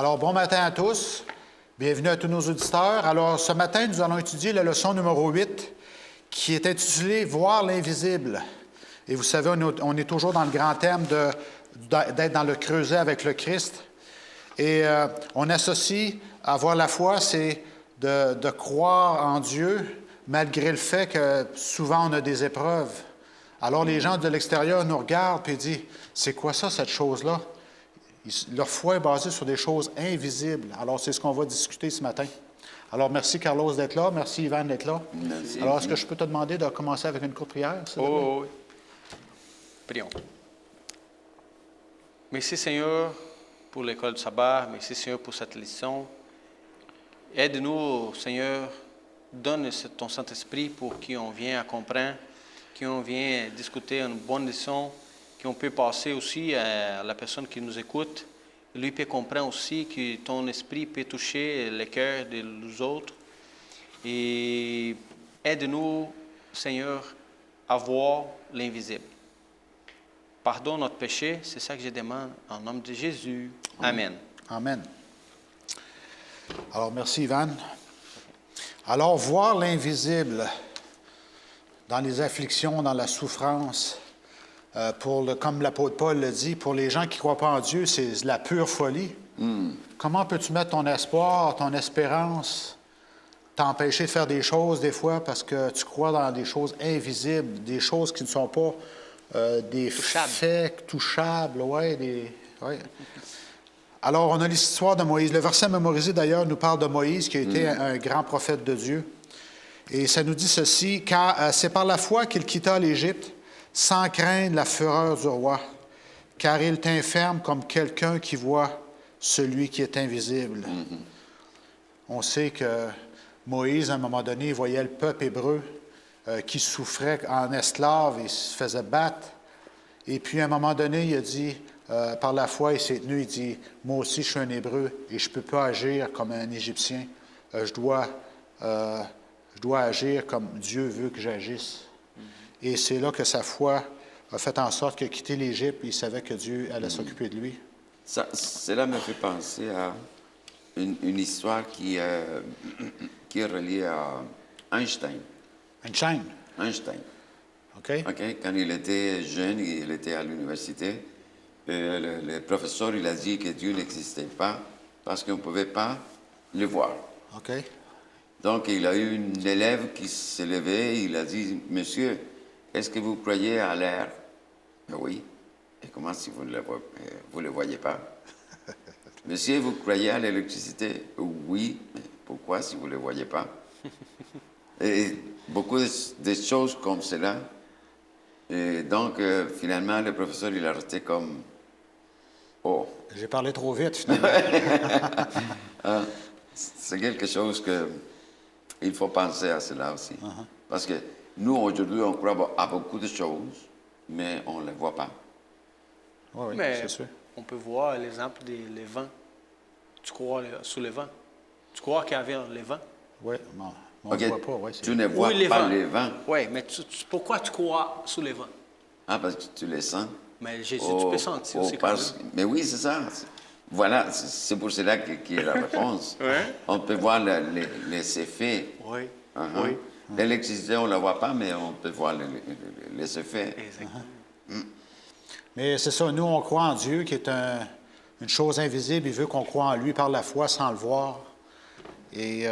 Alors, bon matin à tous. Bienvenue à tous nos auditeurs. Alors, ce matin, nous allons étudier la leçon numéro 8, qui est intitulée « Voir l'invisible ». Et vous savez, on est toujours dans le grand thème d'être dans le creuset avec le Christ. Et on associe à voir la foi, c'est de croire en Dieu, malgré le fait que souvent on a des épreuves. Alors, les gens de l'extérieur nous regardent et disent « C'est quoi ça, cette chose-là? » Leur foi est basée sur des choses invisibles. Alors, c'est ce qu'on va discuter ce matin. Alors, merci Carlos d'être là. Merci Yvan d'être là. Merci. Alors, est-ce que je peux te demander de commencer avec une courte prière? Oh, oui. Prions. Merci Seigneur pour l'école de sabbat. Merci Seigneur pour cette leçon. Aide-nous Seigneur. Donne ton Saint-Esprit pour qu'on vienne à comprendre, qu'on vienne discuter une bonne leçon, qu'on peut passer aussi à la personne qui nous écoute. Lui peut comprendre aussi que ton esprit peut toucher le cœur de nous autres. Et aide-nous, Seigneur, à voir l'invisible. Pardonne notre péché, c'est ça que je demande en nom de Jésus. Amen. Amen. Alors, merci Yvan. Alors, voir l'invisible dans les afflictions, dans la souffrance, comme l'apôtre Paul le dit, pour les gens qui ne croient pas en Dieu, c'est la pure folie. Comment peux-tu mettre ton espoir, ton espérance, t'empêcher de faire des choses des fois parce que tu crois dans des choses invisibles, des choses qui ne sont pas des faits touchables. Ouais. Alors, on a l'histoire de Moïse. Le verset mémorisé, d'ailleurs, nous parle de Moïse, qui a été un grand prophète de Dieu. Et ça nous dit ceci, « Car c'est par la foi qu'il quitta l'Égypte, sans craindre la fureur du roi, car il tint ferme comme quelqu'un qui voit celui qui est invisible. On sait que Moïse, à un moment donné, voyait le peuple hébreu qui souffrait en esclave et se faisait battre. Et puis, à un moment donné, il a dit, par la foi, il s'est tenu, il dit, « Moi aussi, je suis un Hébreu et je ne peux pas agir comme un Égyptien. Je dois agir comme Dieu veut que j'agisse. » Et c'est là que sa foi a fait en sorte qu'il a quitté l'Égypte et il savait que Dieu allait s'occuper de lui. Cela me fait penser à une histoire qui est reliée à Einstein. Einstein. OK? Quand il était jeune, il était à l'université, le professeur il a dit que Dieu n'existait pas parce qu'on ne pouvait pas le voir. OK. Donc, il a eu une élève qui s'est levée, il a dit, « Monsieur, est-ce que vous croyez à l'air? » Oui. Et comment si vous ne le voyez pas? Monsieur, vous croyez à l'électricité? Oui. Mais pourquoi si vous ne le voyez pas? Et beaucoup de choses comme cela. Et donc, finalement, le professeur, il a resté comme... Oh. J'ai parlé trop vite, finalement. C'est quelque chose que... Il faut penser à cela aussi. Parce que nous, aujourd'hui, on croit à beaucoup de choses, mais on ne les voit pas. Oui, Mais c'est sûr. on peut voir l'exemple des vents. Tu crois sous le vent. Tu crois qu'il y avait le vent? Oui, non, on ne voit pas. Ouais, tu ne vois pas les vents. Oui, mais pourquoi tu crois sous les vents? Ah, parce que tu les sens. Mais Jésus, tu peux sentir aussi quand même. Mais oui, c'est ça. Voilà, c'est pour cela qu'il y a la réponse. On peut voir les effets. Oui. Oui. L'électricité, on ne la voit pas, mais on peut voir les effets. Exactement. Mais c'est ça, nous, on croit en Dieu, qui est une chose invisible. Il veut qu'on croie en lui par la foi sans le voir. Et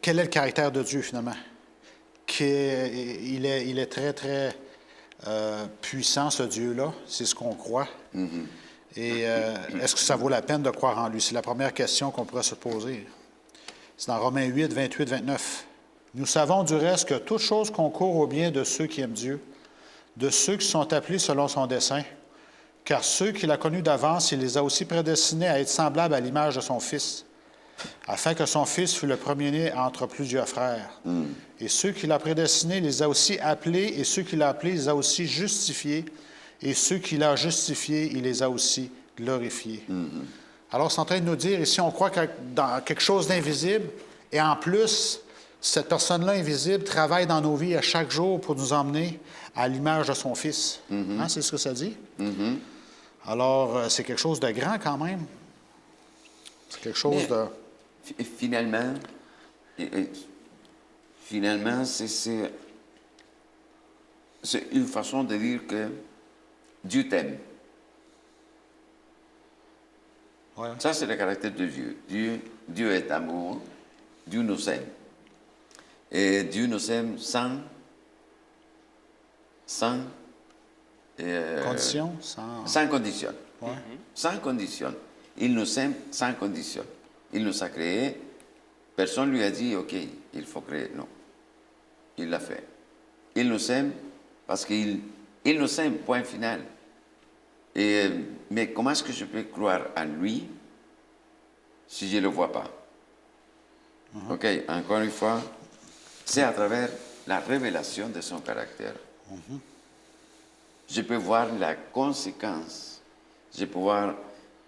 quel est le caractère de Dieu, finalement? Il est très, très puissant, ce Dieu-là. C'est ce qu'on croit. Et est-ce que ça vaut la peine de croire en lui? C'est la première question qu'on pourrait se poser. C'est dans Romains 8, 28, 29. Nous savons du reste que toute chose concourt au bien de ceux qui aiment Dieu, de ceux qui sont appelés selon son dessein. Car ceux qu'il a connus d'avance, il les a aussi prédestinés à être semblables à l'image de son Fils, afin que son Fils fût le premier-né entre plusieurs frères. Et ceux qu'il a prédestinés, il les a aussi appelés, et ceux qu'il a appelés, il les a aussi justifiés, et ceux qu'il a justifiés, il les a aussi glorifiés. Alors, c'est en train de nous dire, ici, on croit dans quelque chose d'invisible, et en plus, cette personne-là invisible travaille dans nos vies à chaque jour pour nous emmener à l'image de son Fils. C'est ce que ça dit? Alors, c'est quelque chose de grand quand même. C'est quelque chose Mais, de... Finalement, finalement, c'est une façon de dire que Dieu t'aime. Ouais. Ça, c'est le caractère de Dieu. Dieu est amour. Dieu nous aime. Et Dieu nous aime sans Condition, sans condition. Ouais. Sans condition. Il nous aime sans condition. Il nous a créés. Personne lui a dit, OK, il faut créer. Non. Il l'a fait. Il nous aime parce qu'il nous aime, point final. Mais comment est-ce que je peux croire à lui si je ne le vois pas? OK, encore une fois, c'est à travers la révélation de son caractère. Je peux voir la conséquence. Je peux voir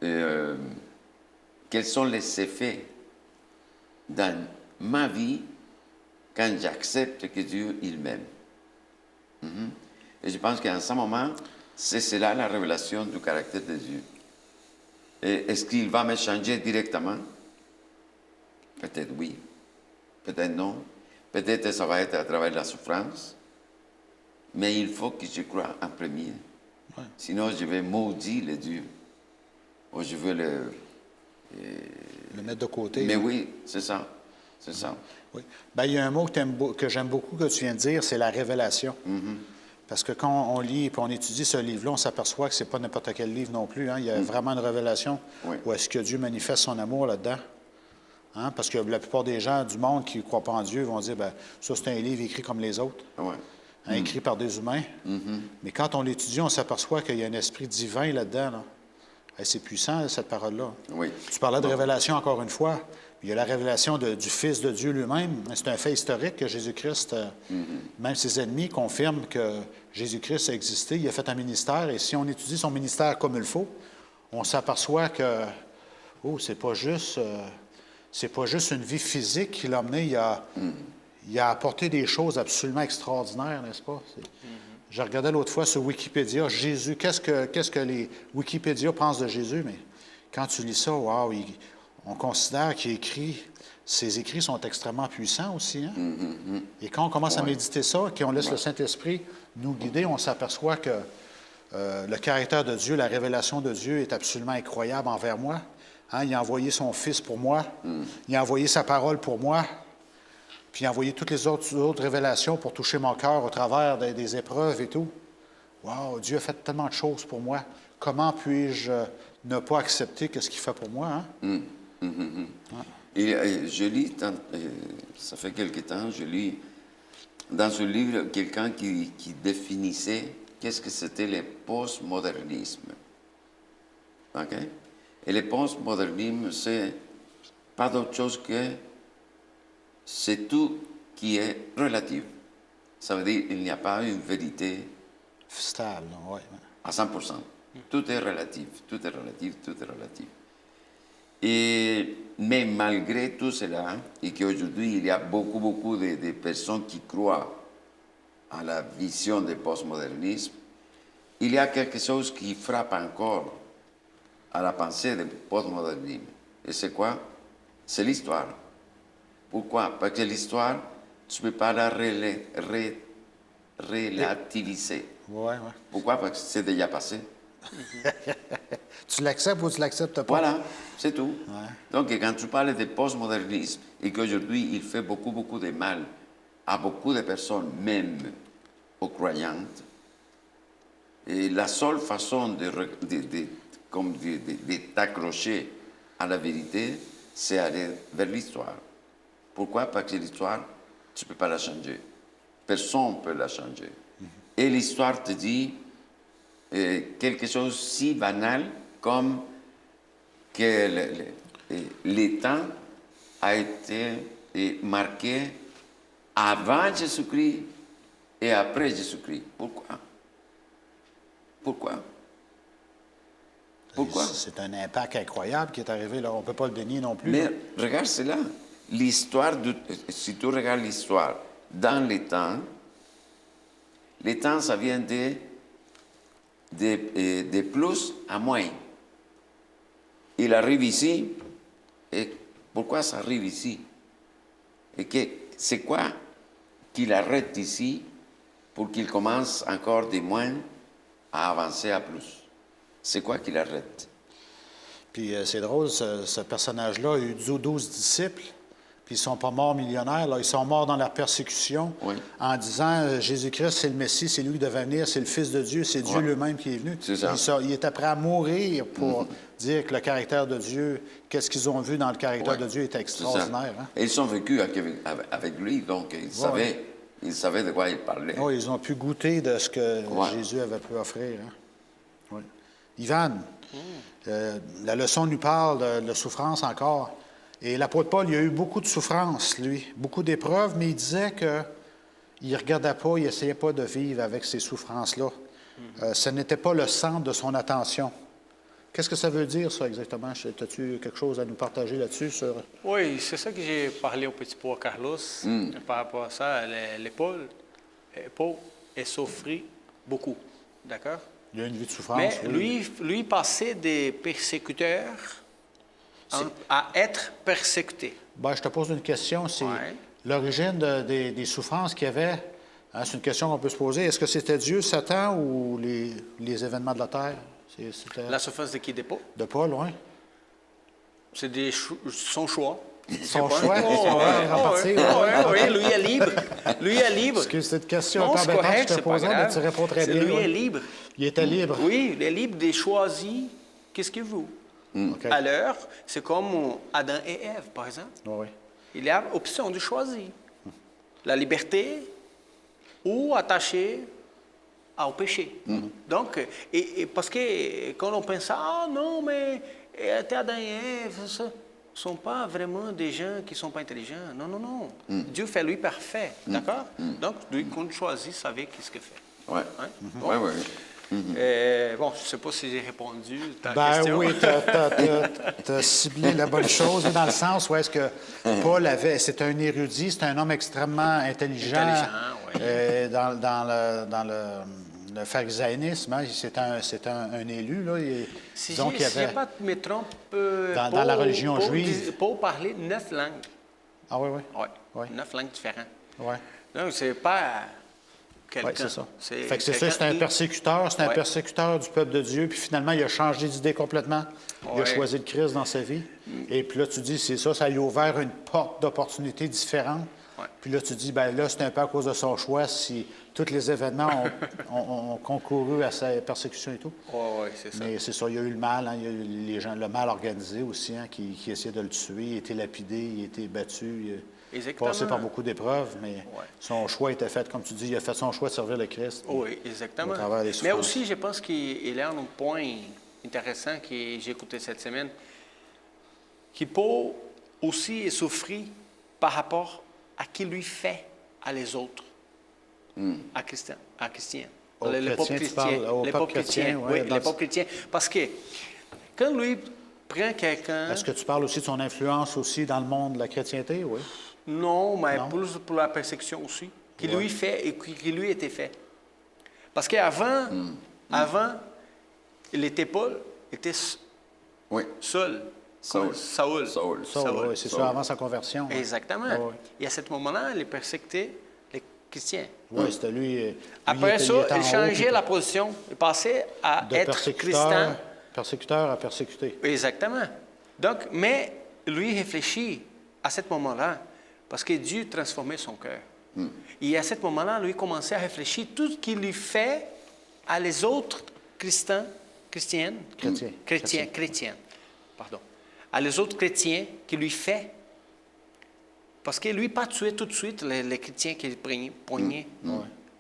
quels sont les effets dans ma vie quand j'accepte que Dieu, il m'aime. Et je pense qu'en ce moment, c'est cela la révélation du caractère de Dieu. Et est-ce qu'il va me changer directement? Peut-être oui, peut-être non. Peut-être que ça va être à travers la souffrance. Mais il faut que je croie en premier. Ouais. Sinon, je vais maudire le Dieu. Ou je veux le mettre de côté. Mais oui, c'est ça. C'est ça. Oui. Bien, il y a un mot que j'aime beaucoup que tu viens de dire, c'est la révélation. Parce que quand on lit et on étudie ce livre-là, on s'aperçoit que ce n'est pas n'importe quel livre non plus. Hein. Il y a vraiment une révélation où est-ce que Dieu manifeste son amour là-dedans. Hein? Parce que la plupart des gens du monde qui ne croient pas en Dieu vont dire, bien, ça c'est un livre écrit comme les autres, hein, écrit par des humains. Mais quand on l'étudie, on s'aperçoit qu'il y a un esprit divin là-dedans. Là. Et c'est puissant, cette parole-là. Oui. Tu parlais de révélation encore une fois. Il y a la révélation du Fils de Dieu lui-même. C'est un fait historique que Jésus-Christ, même ses ennemis confirment que Jésus-Christ a existé. Il a fait un ministère. Et si on étudie son ministère comme il faut, on s'aperçoit que, c'est pas juste une vie physique qu'il a amené. Il a apporté des choses absolument extraordinaires, n'est-ce pas? Je regardais l'autre fois sur Wikipédia, Jésus, qu'est-ce que les Wikipédia pensent de Jésus? Mais quand tu lis ça, on considère ses écrits sont extrêmement puissants aussi. Hein? Et quand on commence à méditer ça, qu'on laisse le Saint-Esprit nous guider, on s'aperçoit que le caractère de Dieu, la révélation de Dieu est absolument incroyable envers moi. Hein? Il a envoyé son Fils pour moi. Il a envoyé sa parole pour moi. Puis il a envoyé toutes les autres révélations pour toucher mon cœur au travers des épreuves et tout. Wow, Dieu a fait tellement de choses pour moi. Comment puis-je ne pas accepter ce qu'il fait pour moi? Hein? Et je lis, ça fait quelque temps, je lis dans ce livre quelqu'un qui définissait qu'est-ce que c'était le postmodernisme. OK? Et le postmodernisme, c'est pas d'autre chose que c'est tout qui est relatif. Ça veut dire qu'il n'y a pas une vérité Stable, oui. à 100%. Tout est relatif, tout est relatif, tout est relatif. Mais malgré tout cela, et qu'aujourd'hui il y a beaucoup de personnes qui croient à la vision du postmodernisme, il y a quelque chose qui frappe encore à la pensée du postmodernisme. Et c'est quoi? C'est l'histoire. Pourquoi? Parce que l'histoire, tu ne peux pas la relativiser. Oui. Pourquoi? Parce que c'est déjà passé. Tu l'acceptes ou tu ne l'acceptes pas? Voilà, c'est tout. Ouais. Donc, quand tu parles de postmodernisme et qu'aujourd'hui, il fait beaucoup de mal à beaucoup de personnes, même aux croyantes, et la seule façon de t'accrocher à la vérité, c'est aller vers l'histoire. Pourquoi? Parce que l'histoire, tu ne peux pas la changer. Personne ne peut la changer. Et l'histoire te dit quelque chose si banal comme que le temps a été marqué avant Jésus-Christ et après Jésus-Christ. Pourquoi? C'est un impact incroyable qui est arrivé là. On ne peut pas le dénier non plus. Mais regarde cela. Si tu regardes l'histoire dans les temps, ça vient de de plus à moins. Il arrive ici, et pourquoi ça arrive ici? Et c'est quoi qu'il arrête ici pour qu'il commence encore de moins à avancer à plus? C'est quoi qu'il arrête? Puis c'est drôle, ce personnage-là a eu 12 disciples, puis ils ne sont pas morts millionnaires, là, ils sont morts dans la persécution, Oui. en disant Jésus-Christ, c'est le Messie, c'est lui qui devait venir, c'est le Fils de Dieu, c'est Dieu lui-même qui est venu. C'est ça. Il était prêt à mourir pour dire que le caractère de Dieu, qu'est-ce qu'ils ont vu dans le caractère de Dieu était extraordinaire. Hein? Et ils sont vécus avec lui, donc ils savaient de quoi il parlait. Oui, ils ont pu goûter de ce que Jésus avait pu offrir. Hein? Oui. Ivan, la leçon nous parle de souffrance encore. Et l'apôtre Paul, il a eu beaucoup de souffrances, lui, beaucoup d'épreuves, mais il disait qu'il ne regardait pas, il n'essayait pas de vivre avec ces souffrances-là. Ce n'était pas le centre de son attention. Qu'est-ce que ça veut dire, ça, exactement? As-tu quelque chose à nous partager là-dessus? Oui, c'est ça que j'ai parlé au petit pour Carlos par rapport à ça. Paul a souffert beaucoup, d'accord? Il y a une vie de souffrance. Mais oui. lui passait des persécuteurs à être persécuté. Ben, je te pose une question. C'est Ouais. l'origine des souffrances qu'il y avait. Hein, c'est une question qu'on peut se poser. Est-ce que c'était Dieu, Satan ou les événements de la terre? C'était La souffrance de qui de Paul? de Paul, oui. C'est son choix. Son C'est choix, pas- c'est vrai, repartir. Oui, lui est libre. Lui est libre. Parce que c'est une question Non, un peu c'est embêtante que correct, je te c'est pas posais, mais grave. tu réponds très bien. Lui oui. est libre. Il était libre. Oui, il est libre de choisir qu'est-ce qu'il veut. OK. Alors, c'est comme Adam et Ève, par exemple. Oui. Il a l'option de choisir la liberté ou attaché au péché. Donc, et parce que quand on pense, ah non, mais Adam et Ève, ça ne sont pas vraiment des gens qui ne sont pas intelligents. Non, non, non. Dieu fait lui parfait, d'accord? Donc, lui, quand il choisit, savait qu'est-ce qu'il fait. Ouais. Hein? Ouais, ouais. Bon, je ne sais pas si j'ai répondu à ta Ben question. oui, tu as ciblé la bonne chose, dans le sens où est-ce que Paul c'est un érudit, c'est un homme extrêmement intelligent. Oui. Dans le pharisaïsme, hein, c'est un élu. Là, Si disons qu'il y je avait... ne pas me trompe, Dans la religion juive. Paul parlait 9 langues. Ah oui, oui. Oui, Oui. 9 langues différentes. Ouais. Donc, c'est pas quelqu'un. Oui, c'est ça. C'est Fait que c'est ça, quelqu'un c'est un qui- persécuteur, c'est un Ouais. persécuteur du peuple de Dieu, puis finalement, il a changé d'idée complètement. Il a Ouais. choisi le Christ dans sa vie. Et puis là, tu dis, c'est ça, ça lui a ouvert une porte d'opportunités différentes. Ouais. Puis là, tu dis, ben là, c'est un peu à cause de son choix si tous les événements ont concouru à sa persécution et tout. Oui, c'est ça. Mais c'est ça, il y a eu le mal, hein, il y a eu les gens, le mal organisé aussi, hein, qui essayaient de le tuer, il a été lapidé, il a été battu, il a Exactement. passé par beaucoup d'épreuves, mais son choix était fait, comme tu dis, il a fait son choix de servir le Christ. Oui, exactement. Au travers des Mais souffrances. aussi, je pense qu'il y a un point intéressant que j'ai écouté cette semaine, qui peut aussi souffrir par rapport à qui lui fait à les autres, à Christian. Aux Les pauvres chrétiens, tu chrétiens. parles, aux Les pauvres pauvres chrétiens, chrétiens, ouais, oui, dans les le- pauvres chrétiens. Parce que quand lui prend quelqu'un... Est-ce que tu parles aussi de son influence aussi dans le monde de la chrétienté, oui? Non, mais Non? plus pour la persécution aussi, qui lui fait et qui lui était fait. Parce qu'avant, avant, il était Paul, était Oui. seul. Saul. Saul. Saul. Oui, c'est ça, avant sa conversion. hein. Exactement. Ah oui. Et à ce moment-là, il persécutait les chrétiens. Oui, c'était lui. Lui, Après était- ça, était en il haut, changeait puis la position. Il passait à de être chrétien. persécuteur à persécuté. Exactement. Donc, mais lui réfléchit à ce moment-là, parce que Dieu transformait son cœur. Et à ce moment-là, lui commençait à réfléchir tout ce qu'il lui fait à les autres chrétiens, pardon, à les autres chrétiens qui lui fait. Parce que lui, pas tué tout de suite les chrétiens qu'il poignait.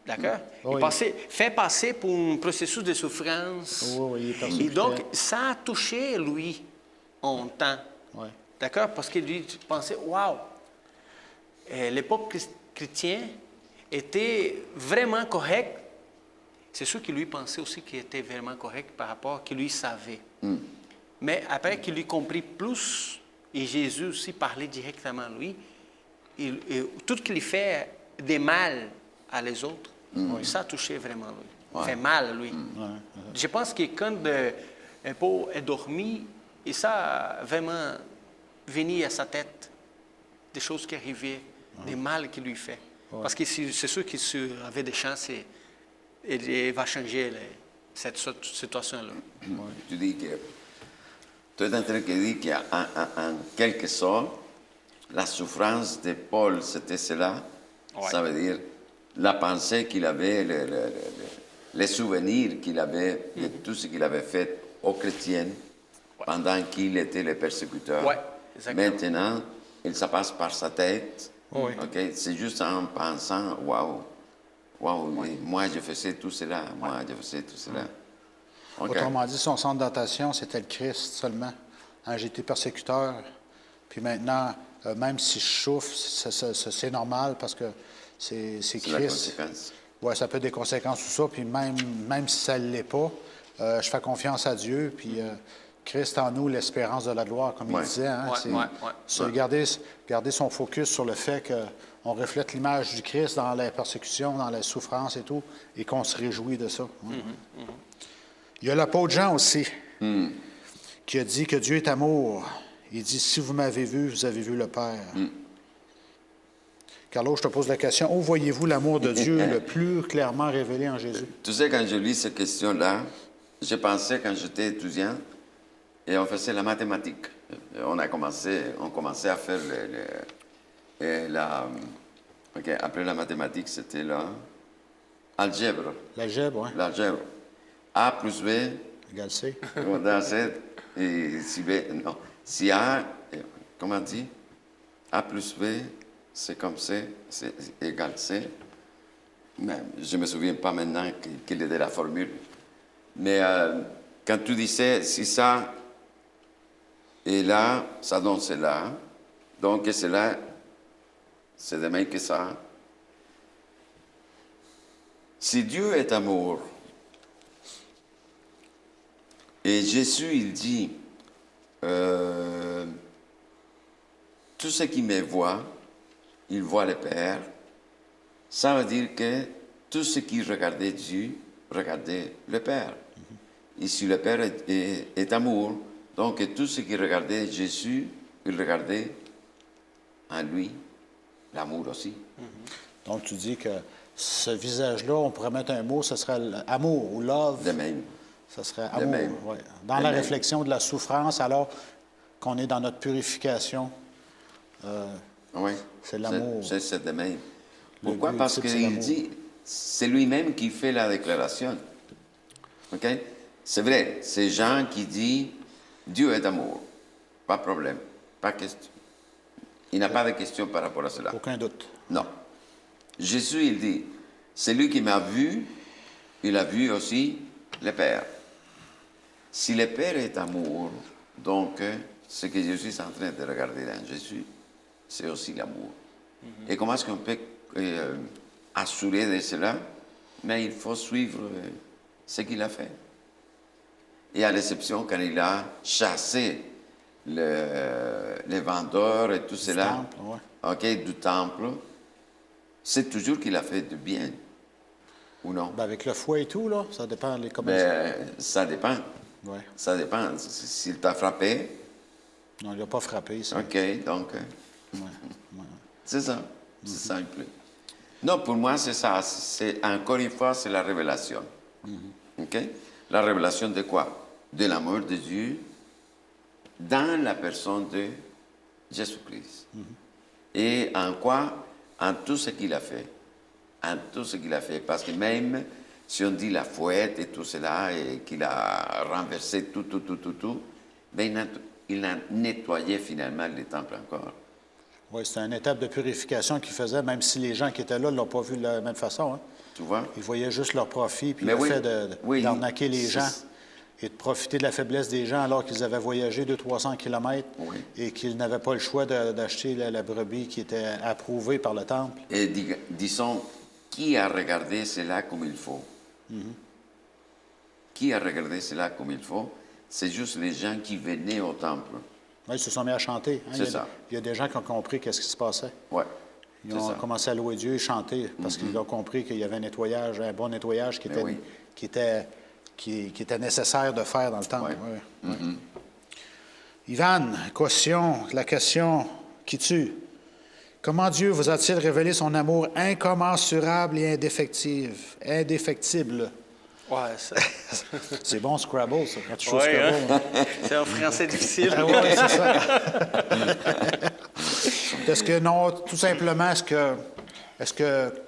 D'accord? Oui. Il fait passer pour un processus de souffrance. Oui, il est Et persécuté. donc, ça a touché lui en temps. Oui. D'accord? Parce que lui pensait, waouh, les pauvres chrétiens étaient vraiment corrects. C'est sûr qu'il lui pensait aussi qu'il était vraiment correct par rapport à qu'il lui savait. Mais après qu'il lui comprit plus, et Jésus aussi parlait directement à lui, tout ce qu'il fait des mal à les autres, ça touchait vraiment lui. fait mal à lui. Je pense que quand Paul est dormi, et ça a vraiment venu à sa tête des choses qui arrivaient, des mal qu'il lui fait. Parce que c'est sûr qu'il avait des chances et il va changer cette situation-là. Tu dis que tu es en train de dire qu'en quelque sorte, la souffrance de Paul, c'était cela. Ouais. Ça veut dire la pensée qu'il avait, les souvenirs qu'il avait de tout ce qu'il avait fait aux chrétiens pendant qu'il était le persécuteur. Ouais, exactement. Maintenant, ça passe par sa tête. Oui. Ok, c'est juste en pensant, waouh, moi je faisais tout cela, moi je faisais tout cela. Ok. Autrement dit, son centre d'attention, c'était le Christ seulement. Hein, j'ai été persécuteur, puis maintenant, même si je souffre, c'est normal parce que c'est C'est Christ. la conséquence. Oui, ça peut être des conséquences, tout ça, puis même si ça ne l'est pas, je fais confiance à Dieu, puis Christ en nous, l'espérance de la gloire, comme il disait. Hein, c'est garder son focus sur le fait qu'on reflète l'image du Christ dans la persécution, dans la souffrance et tout, et qu'on se réjouit de ça. Il y a l'apôtre Jean aussi, qui a dit que Dieu est amour. Il dit, si vous m'avez vu, vous avez vu le Père. Carlo, je te pose la question, où voyez-vous l'amour de Dieu le plus clairement révélé en Jésus? Tu sais, quand je lis cette question-là, je pensais quand j'étais étudiant, et on faisait la mathématique. On commençait à faire après la mathématique, c'était l'algèbre. L'algèbre, oui. L'algèbre. A plus B, Égal C. dans C, et si B, non. Si A, comment on dit? A plus B, c'est comme C, c'est égal C. Mais je ne me souviens pas maintenant quelle était la formule. Mais quand tu disais, si ça est là, ça donne cela. Donc, cela, c'est de même que ça. Si Dieu est amour, et Jésus, il dit, tout ce qui me voit, il voit le Père. Ça veut dire que tout ce qui regardait Dieu, regardait le Père. Et si le Père est amour, donc tout ce qui regardait Jésus, il regardait en lui l'amour aussi. Donc, tu dis que ce visage-là, on pourrait mettre un mot, ce serait amour ou love. De même. Ce serait De amour. même. Ouais. Dans De la même. réflexion de la souffrance, alors qu'on est dans notre purification, Oui. c'est l'amour. C'est de même. Pourquoi? but Parce ultime, c'est qu'il l'amour. dit, c'est lui-même qui fait la déclaration. OK? C'est vrai, c'est Jean qui dit, Dieu est amour. Pas de problème. Pas question. Il n'a pas de question par rapport à cela. Aucun doute. Non. Jésus, il dit, celui qui m'a vu, il a vu aussi le Père. Si le Père est amour, donc ce que Jésus est en train de regarder dans Jésus, c'est aussi l'amour. Et comment est-ce qu'on peut assurer de cela? Mais il faut suivre ce qu'il a fait. Et à l'exception quand il a chassé les vendeurs et tout cela, temple, ouais. OK, du temple, c'est toujours qu'il a fait du bien, ou non? Ben, avec le foie et tout, là, ça dépend des comment. Ça dépend. Ouais. Ça dépend. S'il t'a frappé, Non, il n'a pas frappé, ça. OK, donc, Ouais. c'est ça. C'est simple. Non, pour moi, c'est ça. C'est, encore une fois, c'est la révélation. OK? La révélation de quoi? De l'amour de Dieu dans la personne de Jésus-Christ. Et en quoi? En tout ce qu'il a fait. En tout ce qu'il a fait. Parce que même si on dit la fouette et tout cela, et qu'il a renversé tout, ben il a nettoyé finalement le temple encore. Oui, c'était une étape de purification qu'il faisait, même si les gens qui étaient là ne l'ont pas vu de la même façon. Hein. Tu vois? Ils voyaient juste leur profit, puis Mais le oui, fait oui, d'arnaquer les c'est- gens et de profiter de la faiblesse des gens alors qu'ils avaient voyagé 200-300 kilomètres Oui. et qu'ils n'avaient pas le choix d'acheter la brebis qui était approuvée par le temple. Et disons, qui a regardé cela comme il faut? Qui a regardé cela comme il faut? C'est juste les gens qui venaient au temple. Oui, ils se sont mis à chanter. Hein. C'est ça. Il y a des gens qui ont compris qu'est-ce qui se passait. Ouais. Ils C'est ont ça. commencé à louer Dieu et chanter parce qu'ils ont compris qu'il y avait un nettoyage, un bon nettoyage qui Ben oui. qui était nécessaire de faire dans le temple. Ouais. Oui, oui. Ivan, la question qui tue. Comment Dieu vous a-t-il révélé son amour incommensurable et indéfectible? Ouais, ça. C'est bon Scrabble, ça, quand tu joues au Ouais, hein? Scrabble. Hein? C'est un français difficile. Ah oui, c'est ça. Est-ce que non, tout simplement,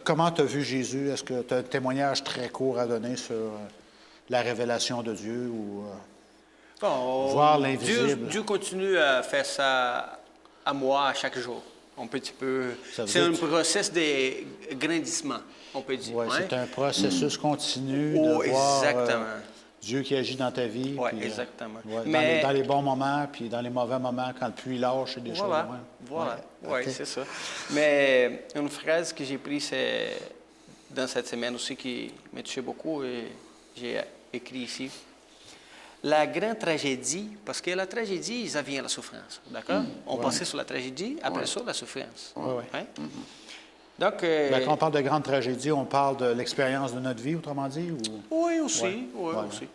comment tu as vu Jésus? Est-ce que tu as un témoignage très court à donner sur la révélation de Dieu ou Bon, voir l'invisible? Dieu continue à faire ça à moi à chaque jour. Un petit peu. Ça veut C'est dire un que- processus de grandissement, on peut dire. Oui, hein? c'est un processus continu Oh, de voir exactement. Dieu qui agit dans ta vie. Ouais, puis, exactement. ouais, Mais- dans les bons moments, puis dans les mauvais moments, quand le puits lâche et des choses Voilà, de même. voilà. Ouais, Ouais, ok. c'est ça. Mais une phrase que j'ai prise c'est dans cette semaine aussi qui m'a touché beaucoup et j'ai écrit ici. La grande tragédie, parce que la tragédie, ça vient de la souffrance, d'accord? On passait sur la tragédie, après ça, la souffrance. Ouais, ouais. Hein? Donc, Quand on parle de grande tragédie, on parle de l'expérience de notre vie, autrement dit? Ou... oui, aussi, Ouais, oui, ouais, aussi.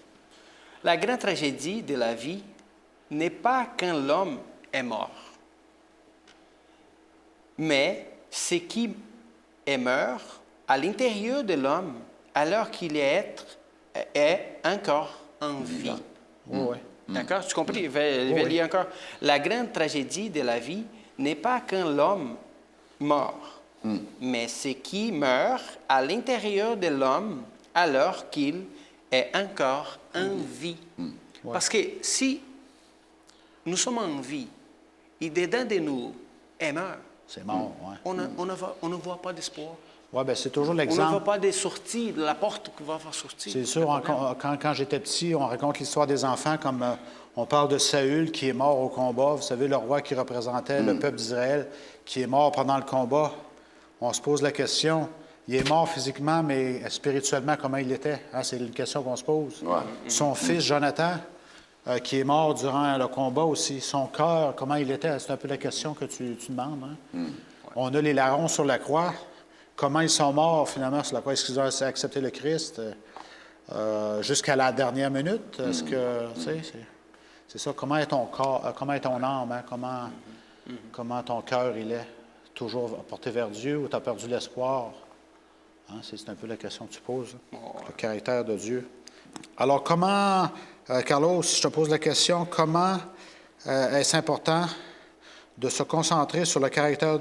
La grande tragédie de la vie n'est pas quand l'homme est mort, mais ce qui est mort à l'intérieur de l'homme alors qu'il est encore en vie. Oui, oui. D'accord? Tu comprends? Je vais lire encore. La grande tragédie de la vie n'est pas quand l'homme mort, mais ce qui meurt à l'intérieur de l'homme alors qu'il est encore en vie. Parce que si nous sommes en vie et dedans de nous est mort, C'est mort, oui. on ne voit pas d'espoir. Oui, bien, c'est toujours On ne voit l'exemple. pas de sortie, de la porte qui va faire sortir. C'est sûr, quand j'étais petit, on raconte l'histoire des enfants comme on parle de Saül qui est mort au combat. Vous savez, le roi qui représentait le peuple d'Israël, qui est mort pendant le combat. On se pose la question, il est mort physiquement, mais spirituellement, comment il était? Hein, c'est une question qu'on se pose. Ouais. Son fils, Jonathan, qui est mort durant le combat aussi, son cœur, comment il était? C'est un peu la question que tu demandes. Hein? On a les larrons sur la croix. Comment ils sont morts finalement sur la croix? Est-ce qu'ils ont accepté le Christ jusqu'à la dernière minute? Est-ce que, tu sais, c'est ça. Comment est ton corps, comment est ton âme? Hein? Comment ton cœur il est? Toujours porté vers Dieu ou tu as perdu l'espoir? Hein? C'est un peu la question que tu poses. Hein? Le caractère de Dieu. Alors, comment, Carlos, si je te pose la question, comment est-ce important de se concentrer sur le caractère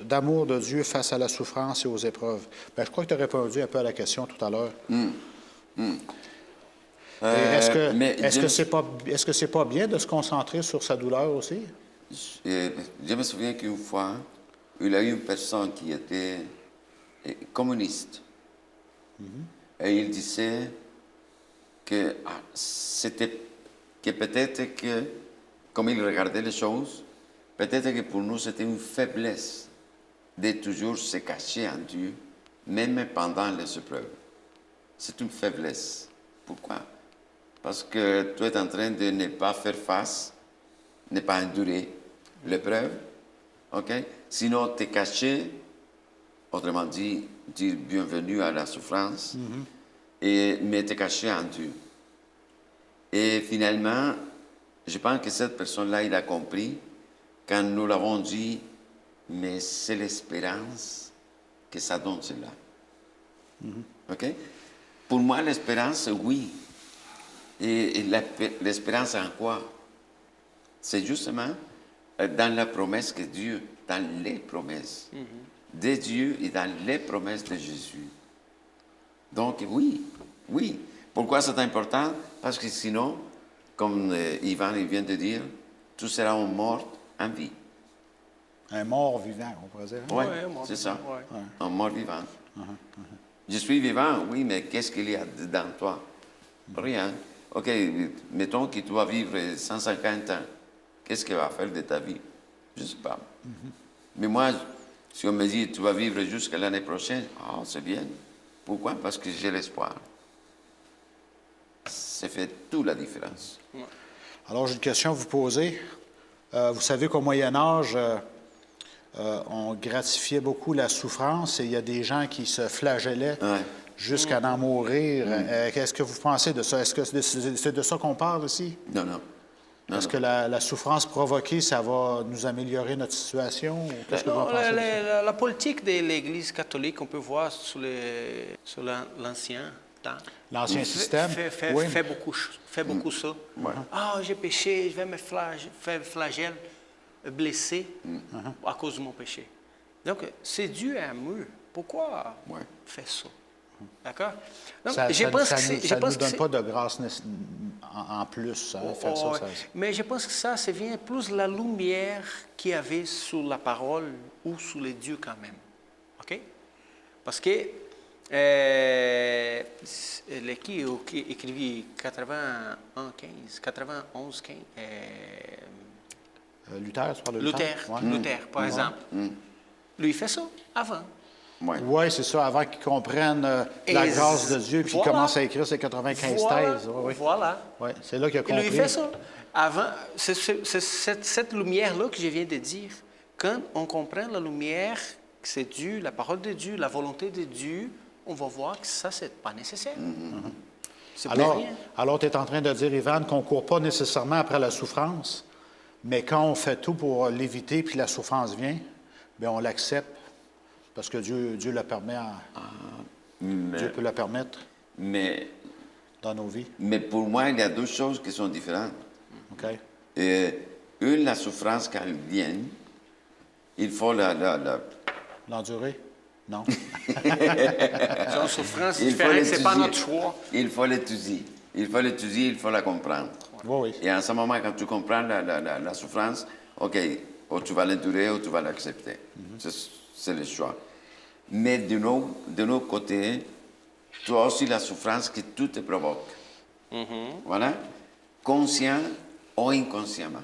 d'amour de Dieu face à la souffrance et aux épreuves? Bien, je crois que tu as répondu un peu à la question tout à l'heure. Est-ce que c'est pas bien de se concentrer sur sa douleur aussi? Je me souviens qu'une fois, il y a eu une personne qui était communiste. Et il disait que c'était que peut-être que, comme il regardait les choses, peut-être que pour nous c'était une faiblesse de toujours se cacher en Dieu, même pendant les épreuves. C'est une faiblesse. Pourquoi? Parce que tu es en train de ne pas faire face, ne pas endurer l'épreuve, ok? Sinon, te cacher, autrement dit, dire bienvenue à la souffrance, mais te cacher en Dieu. Et finalement, je pense que cette personne-là, il a compris quand nous l'avons dit, mais c'est l'espérance que ça donne cela. Ok? Pour moi, l'espérance, oui. Et l'espérance en quoi? C'est justement dans la promesse que Dieu, dans les promesses de Dieu et dans les promesses de Jésus. Donc, oui. Pourquoi c'est important? Parce que sinon, comme Ivan il vient de dire, tu seras un mort en vie. Un mort vivant, on pourrait dire. Hein? Oui, Ouais, mort c'est ça. vivant, ouais. Un mort vivant. Je suis vivant, oui, mais qu'est-ce qu'il y a dedans toi? Rien. OK, mettons que tu vas vivre 150 ans. Qu'est-ce qu'il va faire de ta vie? Je ne sais pas. Mais moi, si on me dit tu vas vivre jusqu'à l'année prochaine, c'est bien. Pourquoi? Parce que j'ai l'espoir. Ça fait toute la différence. Alors, j'ai une question à vous poser. Vous savez qu'au Moyen Âge, on gratifiait beaucoup la souffrance et il y a des gens qui se flagellaient jusqu'à en mourir. Qu'est-ce que vous pensez de ça? Est-ce que c'est de ça qu'on parle aussi? Non, non. Est-ce que la souffrance provoquée, ça va nous améliorer notre situation? Ou qu'est-ce que vous en pensez de ça? La politique de l'Église catholique, on peut voir sur l'ancien temps. L'ancien système? Oui. Fait beaucoup ça. Ah, j'ai péché, je vais me faire flagelle, blessé à cause de mon péché. Donc, c'est Dieu à moi. Pourquoi faire ça? D'accord? Donc, Ça je ne pense que c'est- nous donne pas de grâce en plus, hein, faire ça. Mais je pense que ça vient plus de la lumière qu'il y avait sur la parole ou sur les dieux quand même. OK? Parce que qui écrivit 91, 15, Luther, tu parles de Luther? Luther, par exemple. Lui, il fait ça avant. Oui, c'est ça, avant qu'ils comprennent la grâce de Dieu, puis qu'ils commencent à écrire ces 95 thèses. Voilà. Ouais, c'est là qu'il a compris. Il lui fait ça. Avant, c'est cette lumière-là que je viens de dire. Quand on comprend la lumière, que c'est Dieu, la parole de Dieu, la volonté de Dieu, on va voir que ça, c'est pas nécessaire. C'est pour rien. Alors, tu es en train de dire, Ivan, qu'on ne court pas nécessairement après la souffrance, mais quand on fait tout pour l'éviter, puis la souffrance vient, bien, on l'accepte. Parce que Dieu le permet, Dieu peut le permettre dans nos vies. Mais pour moi, il y a deux choses qui sont différentes. OK. Une, la souffrance, quand elle vient, il faut L'endurer? Non. C'est une souffrance différente, ce n'est pas notre choix. Il faut l'étudier. Il faut l'étudier, il faut la comprendre. Oui. Et en ce moment, quand tu comprends la souffrance, OK, ou tu vas l'endurer ou tu vas l'accepter. C'est le choix. Mais de notre côté, tu as aussi la souffrance que tout te provoque. Voilà. Conscient ou inconsciemment.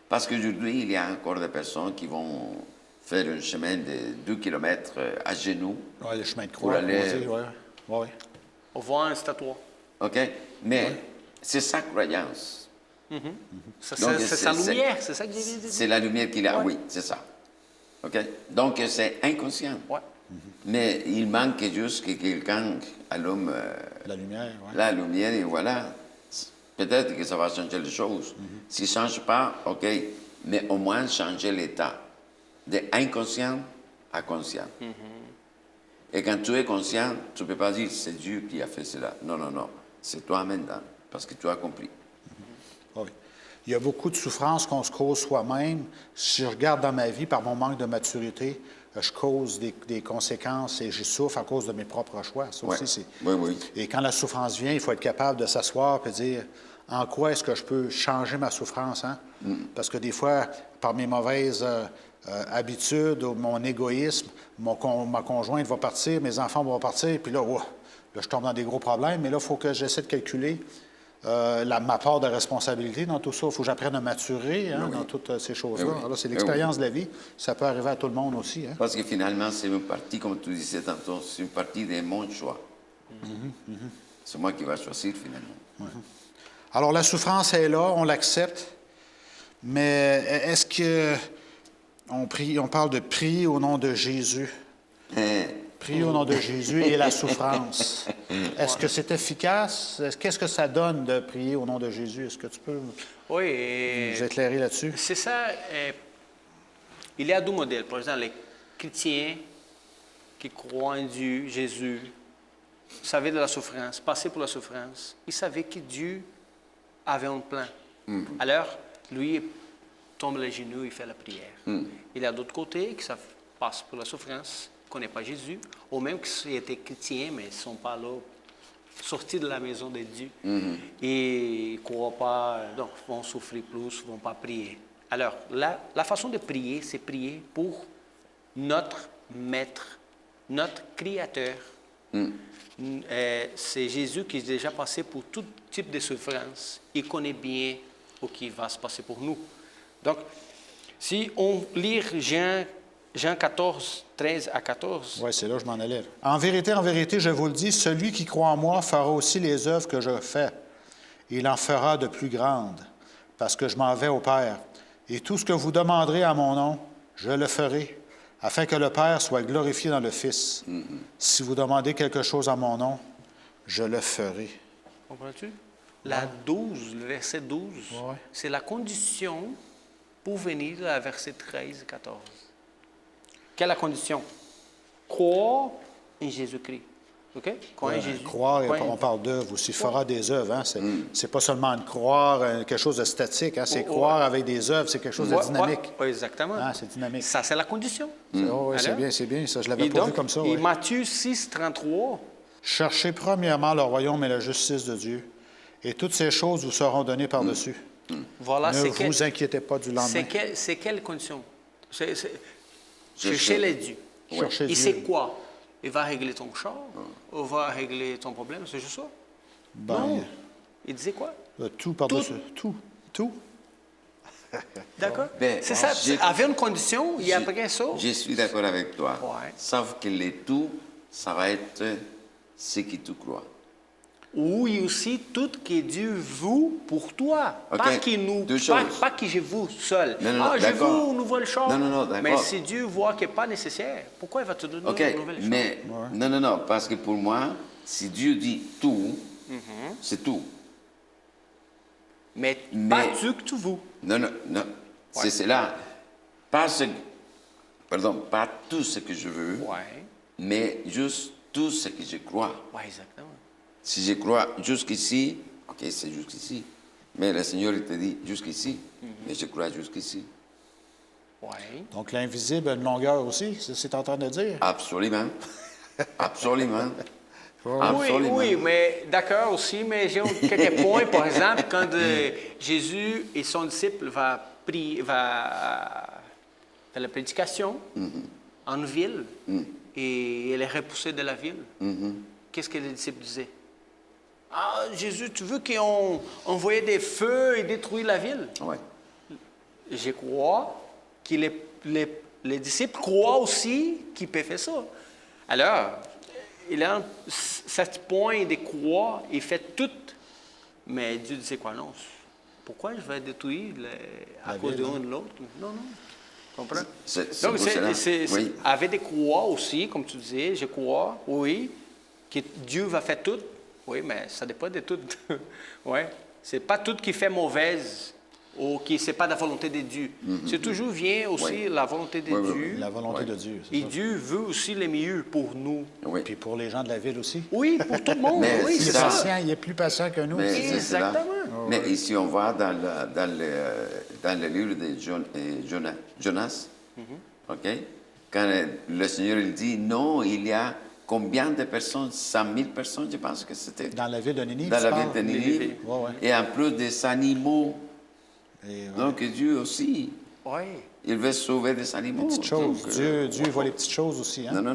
Parce qu'aujourd'hui, il y a encore des personnes qui vont faire un chemin de 2 km à genoux. Oui, le chemin de croix. Pour aller... Oui. On voit un statue. OK? Mais c'est sa croyance. C'est sa lumière, c'est ça que j'ai dit. C'est la lumière qu'il a, oui, c'est ça. OK? Donc, c'est inconscient. Mais il manque juste que quelqu'un allume la lumière, la lumière et voilà. Peut-être que ça va changer les choses. S'il ne change pas, OK, mais au moins changer l'état de inconscient à conscient. Et quand tu es conscient, tu ne peux pas dire c'est Dieu qui a fait cela. Non, non, non. C'est toi maintenant, parce que tu as compris. Oui. Il y a beaucoup de souffrances qu'on se cause soi-même. Si je regarde dans ma vie, par mon manque de maturité, je cause des conséquences et je souffre à cause de mes propres choix. Ça aussi, c'est... Oui. Et quand la souffrance vient, il faut être capable de s'asseoir et dire en quoi est-ce que je peux changer ma souffrance. Hein? Parce que des fois, par mes mauvaises habitudes ou mon égoïsme, ma conjointe va partir, mes enfants vont partir, puis là, je tombe dans des gros problèmes. Mais là, il faut que j'essaie de calculer ma part de responsabilité dans tout ça. Il faut que j'apprenne à maturer dans toutes ces choses-là. Alors, c'est l'expérience de la vie. Ça peut arriver à tout le monde aussi. Hein? Parce que finalement, c'est une partie, comme tu disais tantôt, c'est une partie de mon choix. C'est moi qui vais choisir finalement. Alors, la souffrance est là, on l'accepte. Mais est-ce que on parle de prier au nom de Jésus? Prier au nom de Jésus et la souffrance. Est-ce que c'est efficace? Qu'est-ce que ça donne de prier au nom de Jésus? Est-ce que tu peux nous éclairer là-dessus? C'est ça. Il y a deux modèles. Par exemple, les chrétiens qui croient en Dieu, Jésus, savaient de la souffrance, passaient pour la souffrance. Ils savaient que Dieu avait un plan. Alors, lui tombe les genoux, il fait la prière. Il y a d'autres côtés qui passent pour la souffrance, ne connaissent pas Jésus, ou même qui étaient chrétiens, mais ils ne sont pas là, sortis de la maison de Dieu. Et ils ne croient pas, donc vont souffrir plus, ne vont pas prier. Alors, la façon de prier, c'est prier pour notre Maître, notre Créateur. C'est Jésus qui est déjà passé pour tout type de souffrance. Il connaît bien ce qui va se passer pour nous. Donc, si on lit Jean 14, 13 à 14. Oui, c'est là que je m'en allais. En vérité, je vous le dis, celui qui croit en moi fera aussi les œuvres que je fais. Il en fera de plus grandes, parce que je m'en vais au Père. Et tout ce que vous demanderez à mon nom, je le ferai, afin que le Père soit glorifié dans le Fils. Si vous demandez quelque chose en mon nom, je le ferai. Comprends-tu? La 12, le verset 12, Ouais. c'est la condition pour venir à verset 13 et 14. Quelle est la condition? Croire en Jésus-Christ. OK? Croire en Jésus. Croire, Croire en- on parle d'œuvres aussi. Il fera des œuvres. Hein? C'est pas seulement de croire quelque chose de statique. Hein? C'est croire avec des œuvres. C'est quelque chose de Ouais, dynamique. ouais, exactement. Ah, c'est dynamique. Ça, c'est la condition. Oh, oui, c'est Alors? bien, c'est bien. Ça, je l'avais Et pas vu donc, comme ça. et Ouais. Matthieu 6, 33, Cherchez premièrement le royaume et la justice de Dieu, et toutes ces choses vous seront données par-dessus. voilà, Ne c'est vous inquiétez pas du lendemain. c'est quelle condition? Chercher Chercher. les dieux. Cherchez Et Dieu. c'est quoi? Il va régler ton char? Il va régler ton problème? C'est juste ça? Ben, Non. Il disait quoi? Tout par-dessus. Tout. D'accord? Ben, C'est ça. j'ai- Avec une condition, et après ça, Je suis d'accord avec toi. Ouais. Sauf que le tout, ça va être ce que tu crois. oui aussi tout que Dieu veut pour toi. Ok. Pas que nous, Deux pas, choses. pas que je veux seul. Non, non, ah, je d'accord. veux une nouvelle char. Non, d'accord. Mais si Dieu voit qu'il n'est pas nécessaire, pourquoi il va te donner OK, une nouvelle char? mais non, parce que pour moi, si Dieu dit tout, Mhm. c'est tout. Mais Mais- pas Dieu que tu veux. Non. C'est cela. Pas pas tout ce que je veux, Ouais. mais juste tout ce que je crois. Ouais, exactement. Si je crois jusqu'ici, OK, c'est jusqu'ici. Mais le Seigneur, il te dit jusqu'ici. Mais je crois jusqu'ici. Ouais. Donc, l'invisible a une longueur aussi, c'est ce que tu es en train de dire. Absolument. Absolument. Oui, Absolument. oui, mais d'accord aussi, mais j'ai quelques points. Par exemple, quand Jésus et son disciple va faire la prédication en ville et il est repoussé de la ville, qu'est-ce que les disciples disaient? Ah, Jésus, tu veux qu'on envoie des feux et détruire la ville? Ouais. Je crois que les disciples croient aussi qu'il peut faire ça. Alors, il a ce point de croire, il fait tout, mais Dieu disait quoi? Non, pourquoi je vais détruire à La cause ville, de l'un de l'autre? Non. Comprends? C'est Donc, pour cela. Oui. avec des croix aussi, comme tu disais, je crois, oui, que Dieu va faire tout. Oui, mais ça dépend de tout. Oui. C'est pas tout qui fait mauvaise ou qui c'est pas la volonté de Dieu. C'est toujours vient aussi Oui. la volonté de Oui, oui, Dieu. La volonté Ouais. de Dieu, c'est Et ça. Dieu veut aussi le mieux pour nous. Oui. Puis pour les gens de la ville aussi. Oui, pour tout le monde. Mais oui, Il c'est est ça. patient, il est plus patient que nous. Mais c'est cela. Exactement. Mais ici, on voit dans le livre de Jonas, OK? Quand le Seigneur il dit, non, il y a combien de personnes? 100 000 personnes, je pense que c'était. Dans la ville de Ninive, Dans tu la parles? ville de Ninive. Ouais, ouais. Et en plus des animaux. Et, ouais. Donc Dieu aussi, Oui. il veut sauver des animaux. petites choses. Donc, Dieu voit les petites choses aussi. Hein? Non.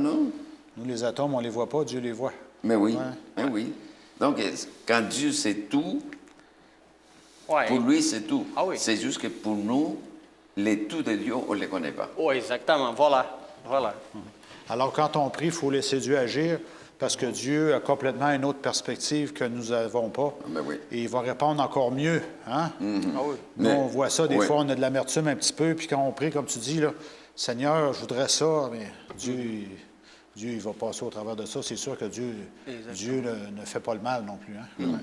Nous, les atomes, on ne les voit pas, Dieu les voit. Mais oui, Ouais. mais oui. Donc, quand Dieu sait tout, Ouais. pour lui, c'est tout. Ah oui. C'est juste que pour nous, les tout de Dieu, on ne les connaît pas. Oui, exactement. Voilà. Alors, quand on prie, il faut laisser Dieu agir parce que Dieu a complètement une autre perspective que nous n'avons pas. Ben oui. Et il va répondre encore mieux. Hein? Ah oui. Nous, Mais- on voit ça, des oui. fois, on a de l'amertume un petit peu, puis quand on prie, comme tu dis, là, Seigneur, je voudrais ça, mais Dieu, il va passer au travers de ça. C'est sûr que Dieu ne fait pas le mal non plus. Hein? Ouais, ouais.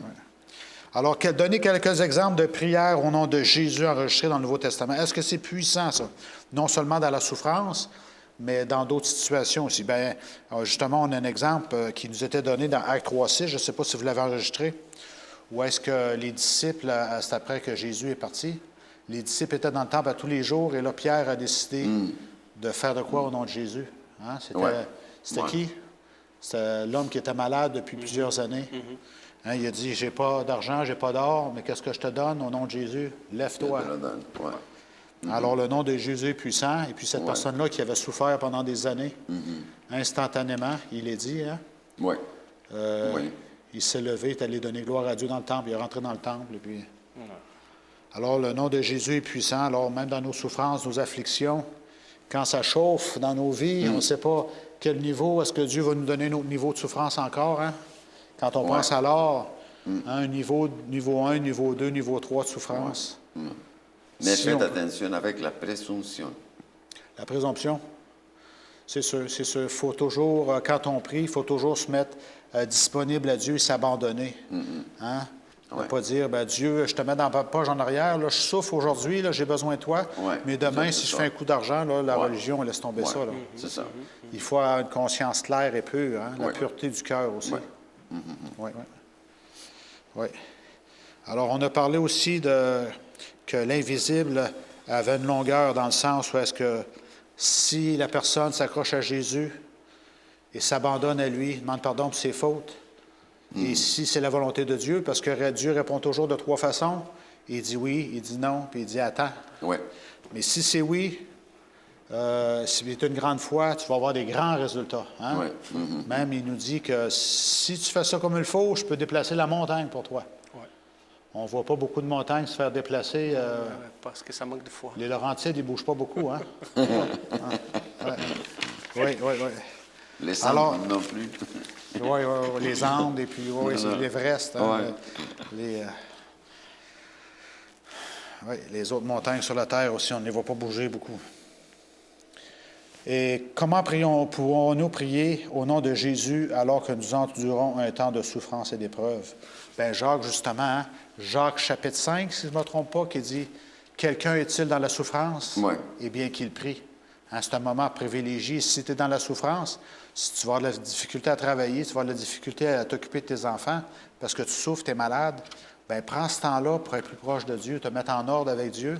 Alors, donner quelques exemples de prières au nom de Jésus enregistrées dans le Nouveau Testament. Est-ce que c'est puissant, ça? Non seulement dans la souffrance, mais dans d'autres situations aussi. Bien, justement, on a un exemple qui nous était donné dans Actes 3.6. Je ne sais pas si vous l'avez enregistré. Où est-ce que les disciples, c'est après que Jésus est parti, les disciples étaient dans le temple à tous les jours, et là, Pierre a décidé de faire de quoi au nom de Jésus? Hein? C'était Ouais. qui? C'était l'homme qui était malade depuis plusieurs années. Hein, il a dit, j'ai pas d'argent, j'ai pas d'or, mais qu'est-ce que je te donne au nom de Jésus? Lève-toi. Je te le donne. Ouais. Alors, le nom de Jésus est puissant, et puis cette Ouais. personne-là qui avait souffert pendant des années, instantanément, il est dit, hein? Ouais. Oui. Il s'est levé, il est allé donner gloire à Dieu dans le temple, il est rentré dans le temple. Et puis... Alors, le nom de Jésus est puissant. Alors, même dans nos souffrances, nos afflictions, quand ça chauffe dans nos vies, on ne sait pas quel niveau, est-ce que Dieu va nous donner notre niveau de souffrance encore, hein? Quand on pense alors, un niveau 1, niveau 2, niveau 3 de souffrance. Mais Si faites on- attention avec la présomption. La présomption, c'est sûr. Il faut toujours, quand on prie, il faut toujours se mettre disponible à Dieu et s'abandonner. Hein? Ne Ouais. pas dire, ben, Dieu, je te mets dans la poche en arrière, là, je souffre aujourd'hui, là, j'ai besoin de toi, Ouais, mais demain, c'est si je ça. fais un coup d'argent, là, la Ouais. religion, laisse tomber Ouais, ça. Là. c'est ça. Il faut avoir une conscience claire et pure, hein? La Ouais. pureté du cœur aussi. Ouais. Oui. Oui. Alors, on a parlé aussi que l'invisible avait une longueur dans le sens où est-ce que si la personne s'accroche à Jésus et s'abandonne à lui, demande pardon pour ses fautes, et si c'est la volonté de Dieu, parce que Dieu répond toujours de 3 façons, il dit oui, il dit non, puis il dit attends. Ouais. Mais si c'est oui, si tu as une grande foi, tu vas avoir des grands résultats. Hein? Ouais. Même, il nous dit que si tu fais ça comme il faut, je peux déplacer la montagne pour toi. Ouais. On ne voit pas beaucoup de montagnes se faire déplacer. Parce que ça manque de foi. Les Laurentides, ils ne bougent pas beaucoup. Hein? Ouais. Oui, oui, oui. Les sangs Alors- non plus. Oui, les Andes, et puis Non. l'Everest. Hein, Ouais. les autres montagnes sur la Terre aussi, on ne les voit pas bouger beaucoup. Et comment pourrons-nous prier au nom de Jésus alors que nous endurons un temps de souffrance et d'épreuve? Bien, Jacques, justement, hein, Jacques chapitre 5, si je ne me trompe pas, qui dit « Quelqu'un est-il dans la souffrance? Ouais. Eh bien, qu'il prie. Hein, c'est un moment privilégié. Si tu es dans la souffrance, si tu vas avoir de la difficulté à travailler, tu vas avoir de la difficulté à t'occuper de tes enfants parce que tu souffres, tu es malade, bien, prends ce temps-là pour être plus proche de Dieu, te mettre en ordre avec Dieu.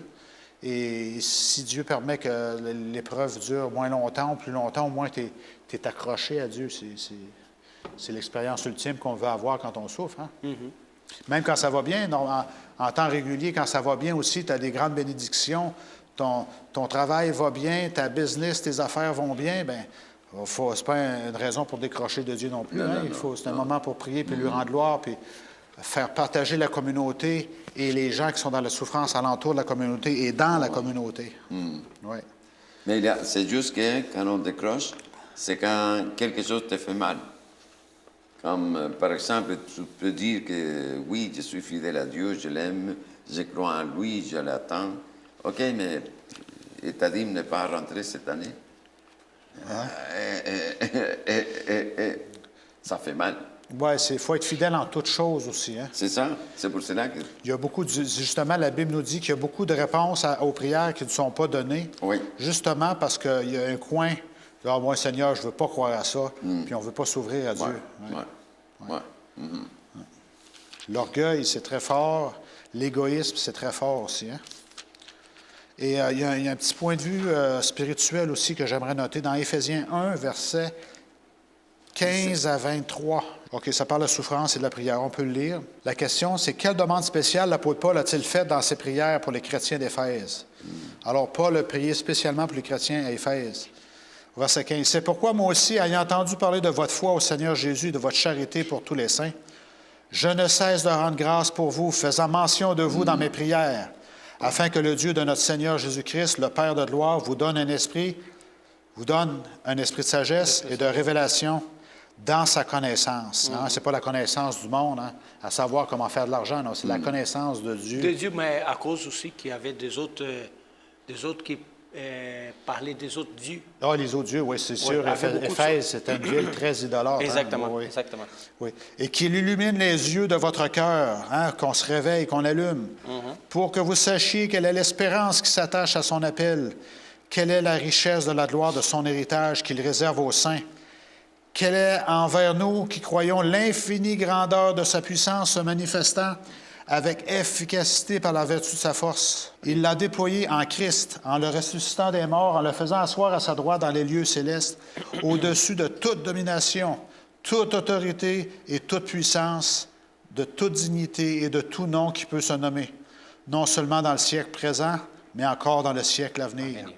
Et si Dieu permet que l'épreuve dure moins longtemps ou plus longtemps, au moins tu es accroché à Dieu. C'est l'expérience ultime qu'on veut avoir quand on souffre. Hein? Même quand ça va bien, en temps régulier, quand ça va bien aussi, tu as des grandes bénédictions, ton travail va bien, ta business, tes affaires vont bien, bien, ce n'est pas une raison pour décrocher de Dieu non plus. Non, hein? non, C'est un moment pour prier, puis lui rendre gloire, puis faire partager la communauté et les gens qui sont dans la souffrance alentour de la communauté et dans la communauté. Oui. Mais c'est juste que quand on décroche, c'est quand quelque chose te fait mal. Comme, par exemple, tu peux dire que oui, je suis fidèle à Dieu, je l'aime, je crois en lui, je l'attends. OK, mais et ta dîme n'est pas rentrée cette année. Ça fait mal. Oui, il faut être fidèle en toutes choses aussi. Hein? C'est ça? C'est pour cela que... Il y a beaucoup, justement, la Bible nous dit qu'il y a beaucoup de réponses aux prières qui ne sont pas données. Oui. Justement parce qu'il y a un coin, ah, moi, Seigneur, je ne veux pas croire à ça, puis on ne veut pas s'ouvrir à Dieu. Ouais, Ouais. ouais, ouais. L'orgueil, c'est très fort. L'égoïsme, c'est très fort aussi. Hein? Et il y a un petit point de vue spirituel aussi que j'aimerais noter dans Éphésiens 1, versets 15 à 23. OK, ça parle de la souffrance et de la prière. On peut le lire. La question, c'est quelle demande spéciale l'apôtre Paul a-t-il faite dans ses prières pour les chrétiens d'Éphèse? Alors, Paul a prié spécialement pour les chrétiens à Éphèse. Verset 15. C'est pourquoi moi aussi, ayant entendu parler de votre foi au Seigneur Jésus et de votre charité pour tous les saints, je ne cesse de rendre grâce pour vous, faisant mention de vous dans mes prières, afin que le Dieu de notre Seigneur Jésus-Christ, le Père de gloire, vous donne un esprit de sagesse et de révélation dans sa connaissance. Hein? Ce n'est pas la connaissance du monde, hein, à savoir comment faire de l'argent, non, c'est la connaissance de Dieu. De Dieu, mais à cause aussi qu'il y avait des autres qui parlaient des autres dieux. Ah, les autres dieux, oui, c'est sûr. il y avait beaucoup de Éphèse, c'était une ville très idolâtre. hein? Exactement, Oui, oui. exactement. Oui. Et qu'il illumine les yeux de votre cœur, hein, qu'on se réveille, qu'on allume, pour que vous sachiez quelle est l'espérance qui s'attache à son appel, quelle est la richesse de la gloire de son héritage qu'il réserve aux saints, quelle est envers nous qui croyons l'infinie grandeur de sa puissance se manifestant avec efficacité par la vertu de sa force. Il l'a déployé en Christ, en le ressuscitant des morts, en le faisant asseoir à sa droite dans les lieux célestes, au-dessus de toute domination, toute autorité et toute puissance, de toute dignité et de tout nom qui peut se nommer, non seulement dans le siècle présent, mais encore dans le siècle à venir.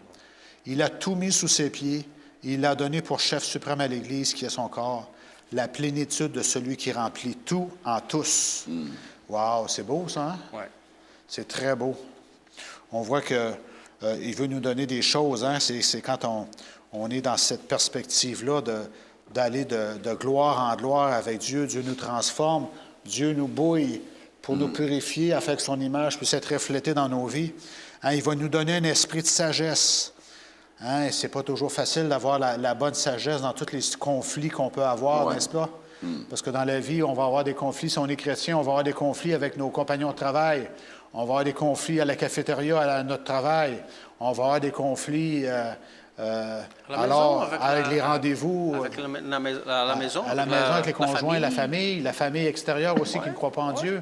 Il a tout mis sous ses pieds, et il l'a donné pour chef suprême à l'Église, qui est son corps, la plénitude de celui qui remplit tout en tous. Wow, c'est beau ça, hein? Ouais. C'est très beau. On voit qu'il veut nous donner des choses, hein? C'est quand on est dans cette perspective-là d'aller de gloire en gloire avec Dieu. Dieu nous transforme, Dieu nous bouille pour nous purifier afin que son image puisse être reflétée dans nos vies. Hein, il va nous donner un esprit de sagesse. Hein, et c'est pas toujours facile d'avoir la bonne sagesse dans tous les conflits qu'on peut avoir, Ouais. n'est-ce pas? Parce que dans la vie, on va avoir des conflits. Si on est chrétien, on va avoir des conflits avec nos compagnons de travail. On va avoir des conflits à la cafétéria, à notre travail. On va avoir des conflits avec les rendez-vous. Avec la maison. À la maison, avec les conjoints, famille. la famille extérieure aussi qui ne croit pas en Dieu.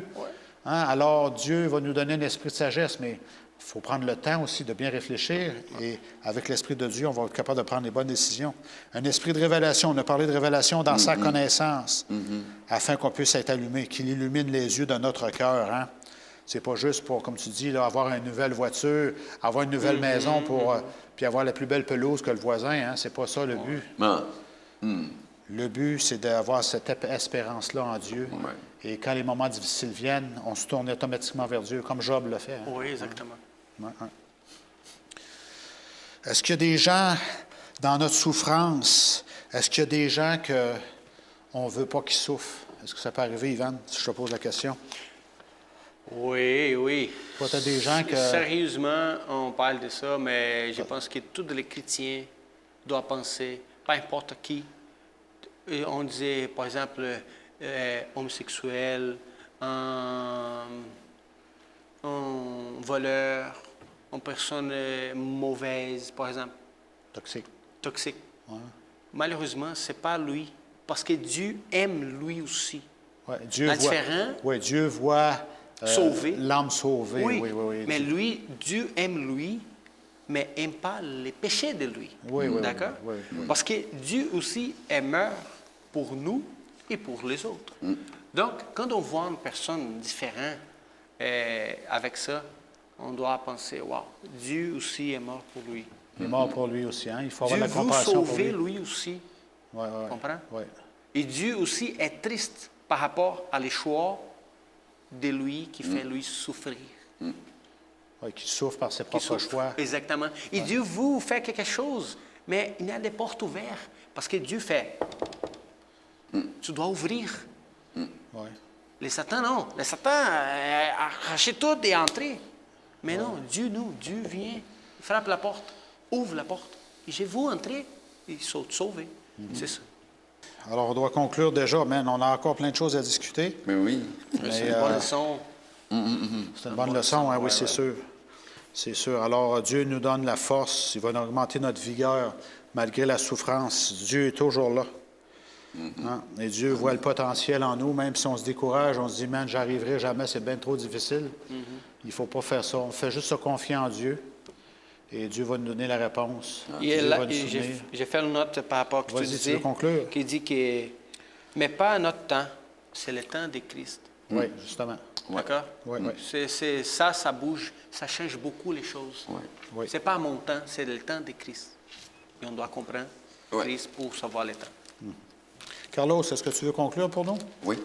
Hein? Alors, Dieu va nous donner un esprit de sagesse, mais il faut prendre le temps aussi de bien réfléchir. Et avec l'Esprit de Dieu, on va être capable de prendre les bonnes décisions. Un esprit de révélation. On a parlé de révélation dans sa connaissance, afin qu'on puisse être allumé, qu'il illumine les yeux de notre cœur. Hein? C'est pas juste pour, comme tu dis, là, avoir une nouvelle voiture, avoir une nouvelle maison, puis avoir la plus belle pelouse que le voisin. Hein? C'est pas ça le but. Ah. Le but, c'est d'avoir cette espérance-là en Dieu. Ouais. Et quand les moments difficiles viennent, on se tourne automatiquement vers Dieu, comme Job le fait. Hein? Oui, exactement. Ouais, ouais. Est-ce qu'il y a des gens dans notre souffrance, est-ce qu'il y a des gens qu'on ne veut pas qu'ils souffrent? Est-ce que ça peut arriver, Yvan, si je te pose la question? Oui, oui. Toi, tu as des gens que... Sérieusement, on parle de ça, mais je pense que tous les chrétiens doivent penser, peu importe qui. Et on disait, par exemple, homosexuel, un voleur, une personne mauvaise, par exemple, Toxique. toxique. Ouais. Malheureusement, ce n'est pas lui, parce que Dieu aime lui aussi. Ouais, Dieu La voit, différence- ouais, Dieu voit Sauver. l'âme sauvée. Oui, Oui. mais lui, Dieu aime lui, mais n'aime pas les péchés de lui. Oui, oui, D'accord? oui, oui. Parce que Dieu aussi est mort pour nous et pour les autres. Donc, quand on voit une personne différente avec ça, on doit penser, wow, Dieu aussi est mort pour lui. Il est mort pour lui aussi. Hein? Il faut avoir Dieu de la veut compassion pour sauver lui. lui aussi. Ouais, ouais, Comprends? ouais. Et Dieu aussi est triste par rapport à les choix de lui qui fait lui souffrir. Ouais, qui souffre par ses Qui propres souffre. choix. Exactement. Et Dieu vous fait quelque chose, mais il y a des portes ouvertes. Parce que Dieu fait, tu dois ouvrir. Ouais. Les Satan, non. Les Satan, arracher tout et entrer. Mais non, Dieu vient, frappe la porte, ouvre la porte. Et je vous entrer, et sauver. C'est ça. Alors, on doit conclure déjà, mais on a encore plein de choses à discuter. Mais oui. C'est une bonne leçon. C'est une bonne leçon, hein, oui, c'est sûr. C'est sûr. Alors, Dieu nous donne la force, il va nous augmenter notre vigueur malgré la souffrance. Dieu est toujours là. Hein? Et Dieu voit le potentiel en nous, même si on se décourage, on se dit, man, j'arriverai jamais, c'est bien trop difficile. Il ne faut pas faire ça. On fait juste se confier en Dieu. Et Dieu va nous donner la réponse. Et Dieu là, va nous et soutenir. j'ai fait une note par rapport à ce que tu Vas-y, tu disais. veux conclure? Qui dit que, mais pas à notre temps, c'est le temps de Christ. Oui, justement. D'accord? Oui, oui. C'est ça bouge, ça change beaucoup les choses. Ouais. Oui. C'est pas mon temps, c'est le temps de Christ. Et on doit comprendre Ouais. Christ pour savoir le temps. Carlos, est-ce que tu veux conclure pour nous? Oui.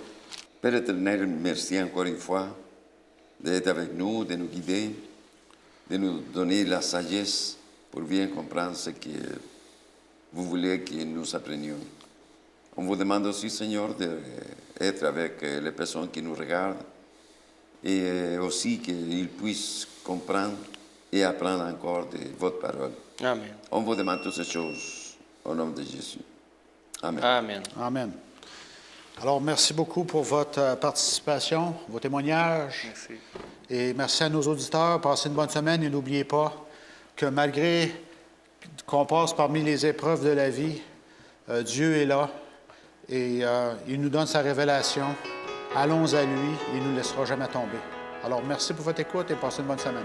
Père éternel, merci encore une fois d'être avec nous, de nous guider, de nous donner la sagesse pour bien comprendre ce que vous voulez que nous apprenions. On vous demande aussi, Seigneur, d'être avec les personnes qui nous regardent et aussi qu'ils puissent comprendre et apprendre encore de votre parole. Amen. On vous demande toutes ces choses au nom de Jésus. Amen. Amen. Amen. Alors, merci beaucoup pour votre participation, vos témoignages. Merci. Et merci à nos auditeurs. Passez une bonne semaine et n'oubliez pas que malgré qu'on passe parmi les épreuves de la vie, Dieu est là et il nous donne sa révélation. Allons à lui, il ne nous laissera jamais tomber. Alors, merci pour votre écoute et passez une bonne semaine.